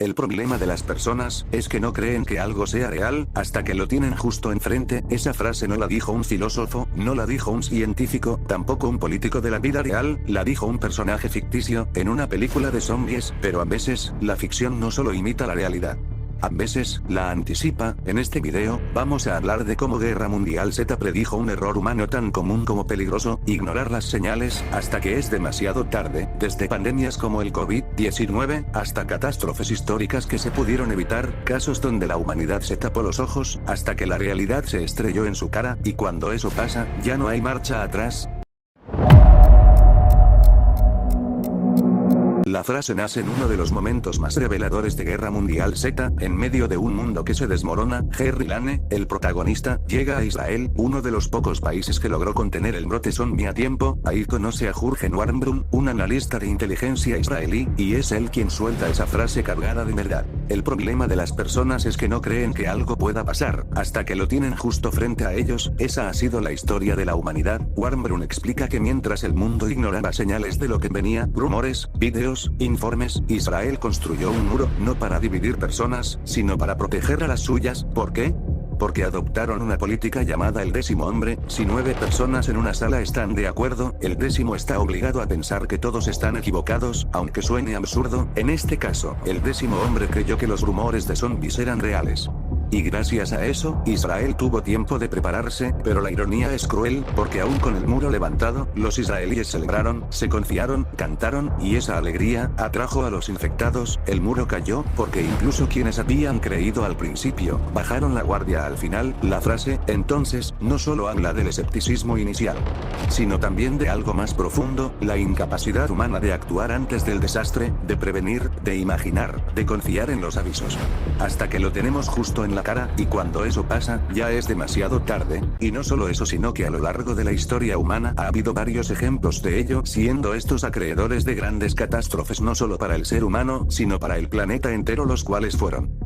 El problema de las personas es que no creen que algo sea real hasta que lo tienen justo enfrente. Esa frase no la dijo un filósofo, no la dijo un científico, tampoco un político de la vida real, la dijo un personaje ficticio en una película de zombies, pero a veces, la ficción no solo imita la realidad. A veces, la anticipa. En este video, vamos a hablar de cómo Guerra Mundial Z predijo un error humano tan común como peligroso, ignorar las señales, hasta que es demasiado tarde, desde pandemias como el COVID-19, hasta catástrofes históricas que se pudieron evitar, casos donde la humanidad se tapó los ojos, hasta que la realidad se estrelló en su cara, y cuando eso pasa, ya no hay marcha atrás. La frase nace en uno de los momentos más reveladores de Guerra Mundial Z, en medio de un mundo que se desmorona. Jerry Lane, el protagonista, llega a Israel, uno de los pocos países que logró contener el brote zombie a tiempo. Ahí conoce a Jürgen Warnbrunn, un analista de inteligencia israelí, y es él quien suelta esa frase cargada de verdad. El problema de las personas es que no creen que algo pueda pasar, hasta que lo tienen justo frente a ellos. Esa ha sido la historia de la humanidad. Warnbrunn explica que mientras el mundo ignoraba señales de lo que venía, rumores, videos, informes, Israel construyó un muro, no para dividir personas, sino para proteger a las suyas. ¿Por qué? Porque adoptaron una política llamada el 10º hombre. Si 9 personas en una sala están de acuerdo, el 10º está obligado a pensar que todos están equivocados, aunque suene absurdo. En este caso, el 10º hombre creyó que los rumores de zombies eran reales. Y gracias a eso, Israel tuvo tiempo de prepararse, pero la ironía es cruel, porque aún con el muro levantado, los israelíes celebraron, se confiaron, cantaron, y esa alegría atrajo a los infectados. El muro cayó, porque incluso quienes habían creído al principio, bajaron la guardia al final. La frase, entonces, no solo habla del escepticismo inicial, sino también de algo más profundo, la incapacidad humana de actuar antes del desastre, de prevenir, de imaginar, de confiar en los avisos. Hasta que lo tenemos justo en la cara, y cuando eso pasa, ya es demasiado tarde. Y no solo eso, sino que a lo largo de la historia humana ha habido varios ejemplos de ello, siendo estos acreedores de grandes catástrofes no solo para el ser humano, sino para el planeta entero, los cuales fueron: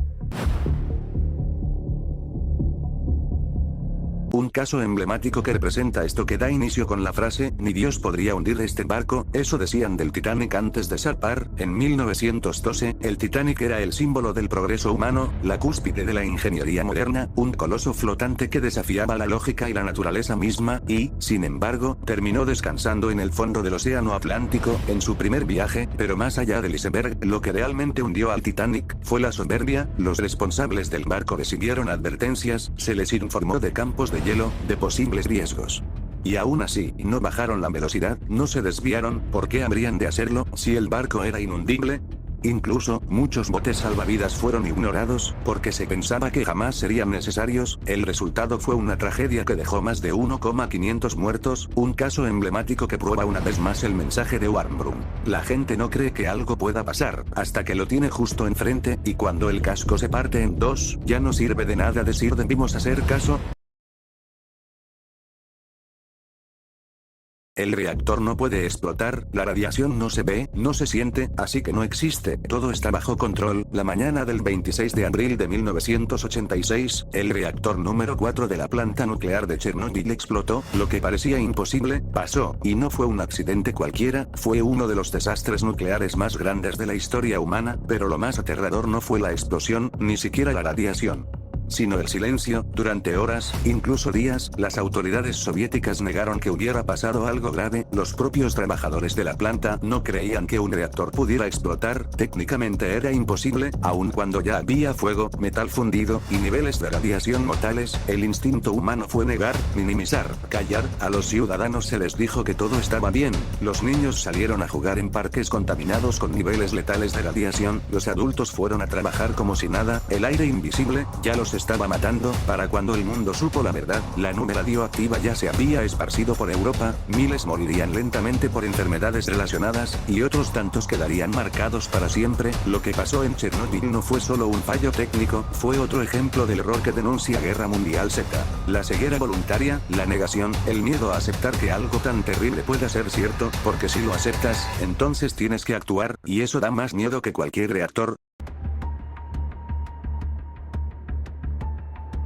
un caso emblemático que representa esto, que da inicio con la frase, ni Dios podría hundir este barco. Eso decían del Titanic antes de zarpar. En 1912, el Titanic era el símbolo del progreso humano, la cúspide de la ingeniería moderna, un coloso flotante que desafiaba la lógica y la naturaleza misma, y, sin embargo, terminó descansando en el fondo del océano Atlántico, en su primer viaje. Pero más allá del iceberg, lo que realmente hundió al Titanic fue la soberbia. Los responsables del barco recibieron advertencias, se les informó de campos de hielo, de posibles riesgos. Y aún así, no bajaron la velocidad, no se desviaron. ¿Por qué habrían de hacerlo, si el barco era inundible? Incluso, muchos botes salvavidas fueron ignorados, porque se pensaba que jamás serían necesarios. El resultado fue una tragedia que dejó más de 1,500 muertos, un caso emblemático que prueba una vez más el mensaje de Warnbrunn. La gente no cree que algo pueda pasar, hasta que lo tiene justo enfrente, y cuando el casco se parte en dos, ya no sirve de nada decir debimos hacer caso. El reactor no puede explotar, la radiación no se ve, no se siente, así que no existe, todo está bajo control. La mañana del 26 de abril de 1986, el reactor número 4 de la planta nuclear de Chernóbil explotó. Lo que parecía imposible, pasó, y no fue un accidente cualquiera, fue uno de los desastres nucleares más grandes de la historia humana. Pero lo más aterrador no fue la explosión, ni siquiera la radiación, sino el silencio. Durante horas, incluso días, las autoridades soviéticas negaron que hubiera pasado algo grave. Los propios trabajadores de la planta no creían que un reactor pudiera explotar. Técnicamente era imposible, aun cuando ya había fuego, metal fundido, y niveles de radiación mortales. El instinto humano fue negar, minimizar, callar. A los ciudadanos se les dijo que todo estaba bien. Los niños salieron a jugar en parques contaminados con niveles letales de radiación. Los adultos fueron a trabajar como si nada. El aire invisible ya los estaba matando. Para cuando el mundo supo la verdad, la nube radioactiva ya se había esparcido por Europa, miles morirían lentamente por enfermedades relacionadas, y otros tantos quedarían marcados para siempre. Lo que pasó en Chernóbil no fue solo un fallo técnico, fue otro ejemplo del error que denuncia Guerra Mundial Z. La ceguera voluntaria, la negación, el miedo a aceptar que algo tan terrible pueda ser cierto, porque si lo aceptas, entonces tienes que actuar, y eso da más miedo que cualquier reactor.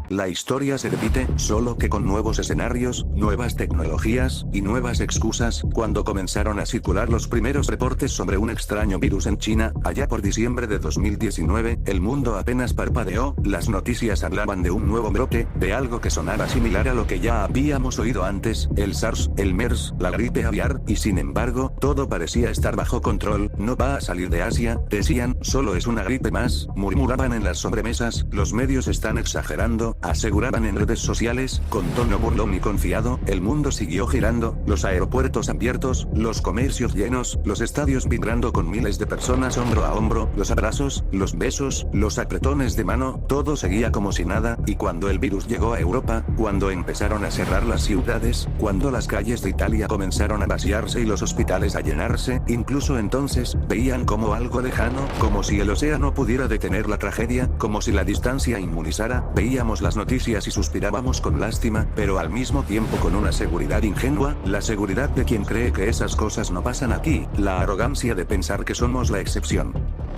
La historia se repite, solo que con nuevos escenarios, nuevas tecnologías, y nuevas excusas. Cuando comenzaron a circular los primeros reportes sobre un extraño virus en China, allá por diciembre de 2019, el mundo apenas parpadeó, las noticias hablaban de un nuevo brote, de algo que sonaba similar a lo que ya habíamos oído antes, el SARS, el MERS, la gripe aviar, y sin embargo, todo parecía estar bajo control. No va a salir de Asia, decían, solo es una gripe más, murmuraban en las sobremesas, los medios están exagerando, aseguraban en redes sociales, con tono burlón y confiado. El mundo siguió girando, los aeropuertos abiertos, los comercios llenos, los estadios vibrando con miles de personas hombro a hombro, los abrazos, los besos, los apretones de mano, todo seguía como si nada. Y cuando el virus llegó a Europa, cuando empezaron a cerrar las ciudades, cuando las calles de Italia comenzaron a vaciarse y los hospitales a llenarse, incluso entonces, veían como algo lejano, como si el océano pudiera detener la tragedia, como si la distancia inmunizara. Veíamos las noticias y suspirábamos con lástima, pero al mismo tiempo con una seguridad ingenua, la seguridad de quien cree que esas cosas no pasan aquí, la arrogancia de pensar que somos la excepción.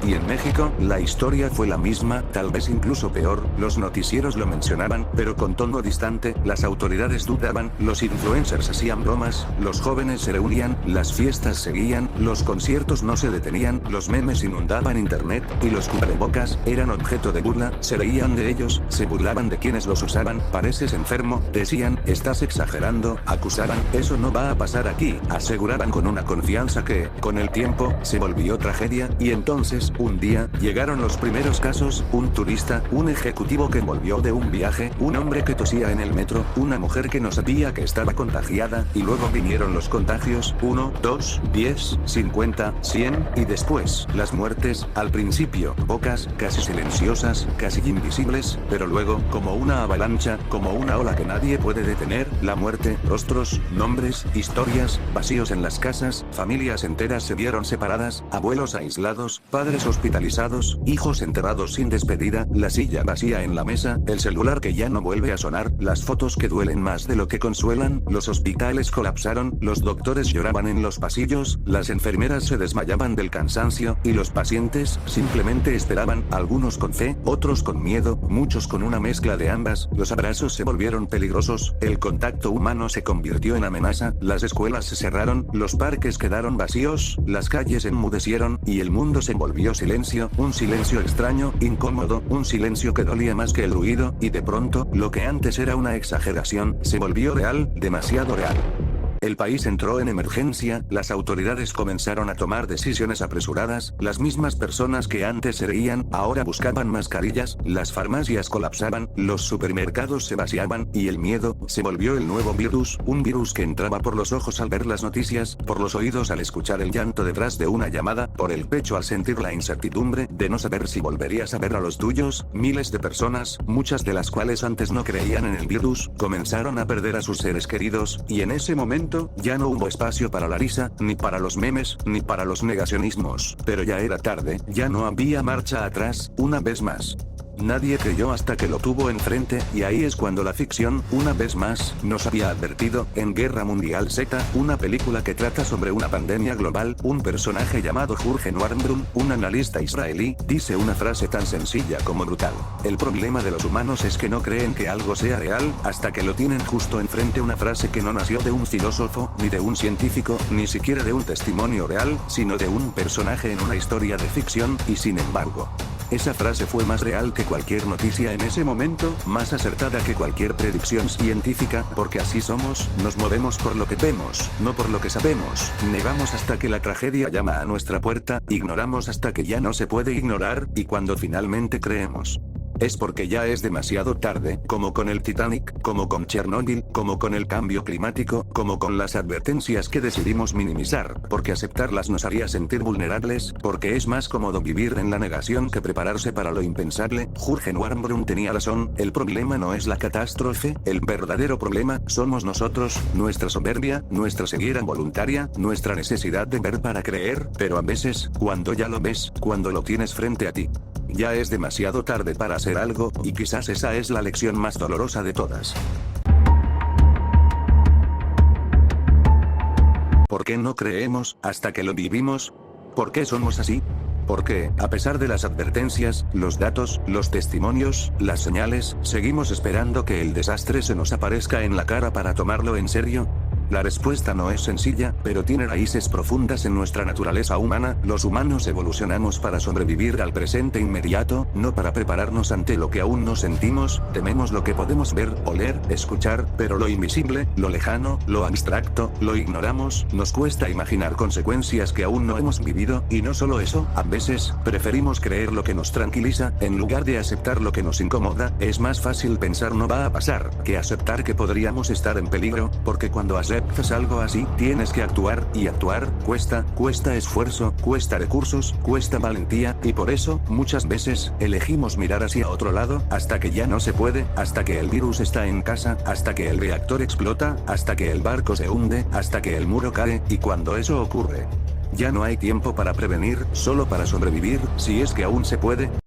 Y en México, la historia fue la misma, tal vez incluso peor. Los noticieros lo mencionaban, pero con tono distante, las autoridades dudaban, los influencers hacían bromas, los jóvenes se reunían, las fiestas seguían, los conciertos no se detenían, los memes inundaban internet, y los cubrebocas eran objeto de burla, se reían de ellos, se burlaban de quienes los usaban. Pareces enfermo, decían, estás exagerando, acusaban, eso no va a pasar aquí, aseguraban con una confianza que, con el tiempo, se volvió tragedia. Y entonces, un día, llegaron los primeros casos, un turista, un ejecutivo que volvió de un viaje, un hombre que tosía en el metro, una mujer que no sabía que estaba contagiada, y luego vinieron los contagios, 1, 2, 10, 50, 100, y después, las muertes, al principio, pocas, casi silenciosas, casi invisibles, pero luego, como una avalancha, como una ola que nadie puede detener, la muerte, rostros, nombres, historias, vacíos en las casas, familias enteras se vieron separadas, abuelos aislados, padres hospitalizados, hijos enterrados sin despedida, la silla vacía en la mesa, el celular que ya no vuelve a sonar, las fotos que duelen más de lo que consuelan, los hospitales colapsaron, los doctores lloraban en los pasillos, las enfermeras se desmayaban del cansancio, y los pacientes, simplemente esperaban, algunos con fe, otros con miedo, muchos con una mezcla de ambas. Los abrazos se volvieron peligrosos, el contacto humano se convirtió en amenaza, las escuelas se cerraron, los parques quedaron vacíos, las calles enmudecieron, y el mundo se volvió silencio, un silencio extraño, incómodo, un silencio que dolía más que el ruido, y de pronto, lo que antes era una exageración, se volvió real, demasiado real. El país entró en emergencia, las autoridades comenzaron a tomar decisiones apresuradas, las mismas personas que antes se reían, ahora buscaban mascarillas, las farmacias colapsaban, los supermercados se vaciaban, y el miedo, se volvió el nuevo virus, un virus que entraba por los ojos al ver las noticias, por los oídos al escuchar el llanto detrás de una llamada, por el pecho al sentir la incertidumbre de no saber si volverías a ver a los tuyos. Miles de personas, muchas de las cuales antes no creían en el virus, comenzaron a perder a sus seres queridos, y en ese momento, ya no hubo espacio para la risa, ni para los memes, ni para los negacionismos. Pero ya era tarde, ya no había marcha atrás, una vez más. Nadie creyó hasta que lo tuvo enfrente, y ahí es cuando la ficción, una vez más, nos había advertido. En Guerra Mundial Z, una película que trata sobre una pandemia global, un personaje llamado Jürgen Warmbrun, un analista israelí, dice una frase tan sencilla como brutal. El problema de los humanos es que no creen que algo sea real, hasta que lo tienen justo enfrente. Una frase que no nació de un filósofo, ni de un científico, ni siquiera de un testimonio real, sino de un personaje en una historia de ficción, y sin embargo, esa frase fue más real que cualquier noticia en ese momento, más acertada que cualquier predicción científica, porque así somos, nos movemos por lo que vemos, no por lo que sabemos, negamos hasta que la tragedia llama a nuestra puerta, ignoramos hasta que ya no se puede ignorar, y cuando finalmente creemos, es porque ya es demasiado tarde, como con el Titanic, como con Chernóbil, como con el cambio climático, como con las advertencias que decidimos minimizar, porque aceptarlas nos haría sentir vulnerables, porque es más cómodo vivir en la negación que prepararse para lo impensable. Jürgen Warmbrun tenía razón, el problema no es la catástrofe, el verdadero problema somos nosotros, nuestra soberbia, nuestra ceguera voluntaria, nuestra necesidad de ver para creer, pero a veces, cuando ya lo ves, cuando lo tienes frente a ti, ya es demasiado tarde para hacer algo, y quizás esa es la lección más dolorosa de todas. ¿Por qué no creemos hasta que lo vivimos? ¿Por qué somos así? Porque, a pesar de las advertencias, los datos, los testimonios, las señales, seguimos esperando que el desastre se nos aparezca en la cara para tomarlo en serio. La respuesta no es sencilla, pero tiene raíces profundas en nuestra naturaleza humana. Los humanos evolucionamos para sobrevivir al presente inmediato, no para prepararnos ante lo que aún no sentimos. Tememos lo que podemos ver, oler, escuchar, pero lo invisible, lo lejano, lo abstracto, lo ignoramos. Nos cuesta imaginar consecuencias que aún no hemos vivido, y no solo eso, a veces, preferimos creer lo que nos tranquiliza, en lugar de aceptar lo que nos incomoda. Es más fácil pensar no va a pasar, que aceptar que podríamos estar en peligro, porque cuando aceptas algo así, tienes que actuar, y actuar, cuesta esfuerzo, cuesta recursos, cuesta valentía, y por eso, muchas veces, elegimos mirar hacia otro lado, hasta que ya no se puede, hasta que el virus está en casa, hasta que el reactor explota, hasta que el barco se hunde, hasta que el muro cae, y cuando eso ocurre, ya no hay tiempo para prevenir, solo para sobrevivir, si es que aún se puede.